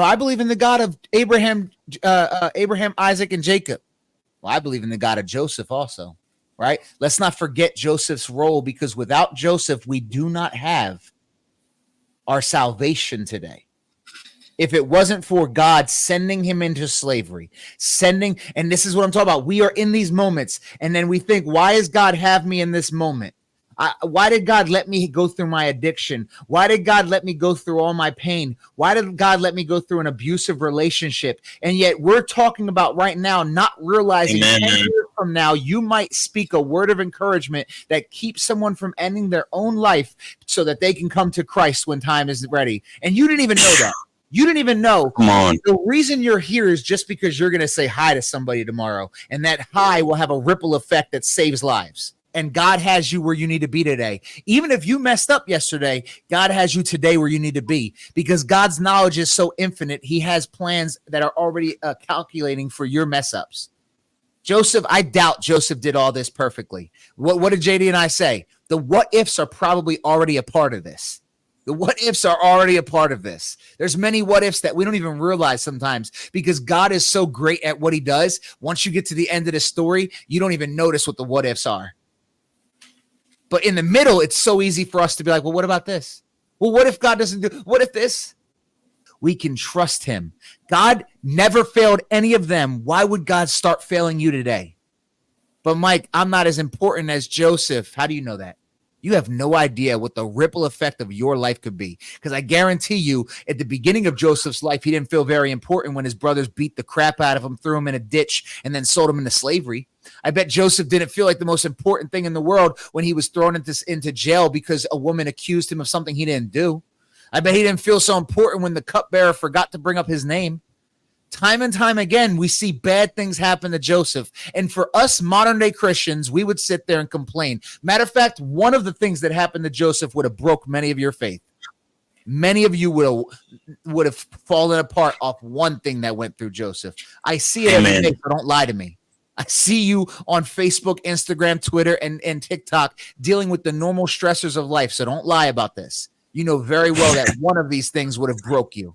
I believe in the God of Abraham, Isaac, and Jacob. Well, I believe in the God of Joseph also, right? Let's not forget Joseph's role, because without Joseph, we do not have our salvation today. If it wasn't for God sending him into slavery, and this is what I'm talking about. We are in these moments, and then we think, why does God have me in this moment? Why did God let me go through my addiction? Why did God let me go through all my pain? Why did God let me go through an abusive relationship? And yet we're talking about right now, not realizing 10 years from now, you might speak a word of encouragement that keeps someone from ending their own life so that they can come to Christ when time is ready. And you didn't even know that. You didn't even know. Come on. The reason you're here is just because you're going to say hi to somebody tomorrow, and that hi will have a ripple effect that saves lives. And God has you where you need to be today. Even if you messed up yesterday, God has you today where you need to be, because God's knowledge is so infinite. He has plans that are already calculating for your mess ups. Joseph, I doubt Joseph did all this perfectly. What did JD and I say? The what ifs are probably already a part of this. The what ifs are already a part of this. There's many what ifs that we don't even realize sometimes, because God is so great at what he does. Once you get to the end of the story, you don't even notice what the what ifs are. But in the middle, it's so easy for us to be like, well, what about this? Well, what if God doesn't do, what if this? We can trust him. God never failed any of them. Why would God start failing you today? But Mike, I'm not as important as Joseph. How do you know that? You have no idea what the ripple effect of your life could be. Because I guarantee you, at the beginning of Joseph's life, he didn't feel very important when his brothers beat the crap out of him, threw him in a ditch, and then sold him into slavery. I bet Joseph didn't feel like the most important thing in the world when he was thrown into jail because a woman accused him of something he didn't do. I bet he didn't feel so important when the cupbearer forgot to bring up his name. Time and time again, we see bad things happen to Joseph. And for us modern day Christians, we would sit there and complain. Matter of fact, one of the things that happened to Joseph would have broke many of your faith. Many of you would have fallen apart off one thing that went through Joseph. I see it every day, so don't lie to me. I see you on Facebook, Instagram, Twitter, and TikTok dealing with the normal stressors of life, so don't lie about this. You know very well that one of these things would have broke you.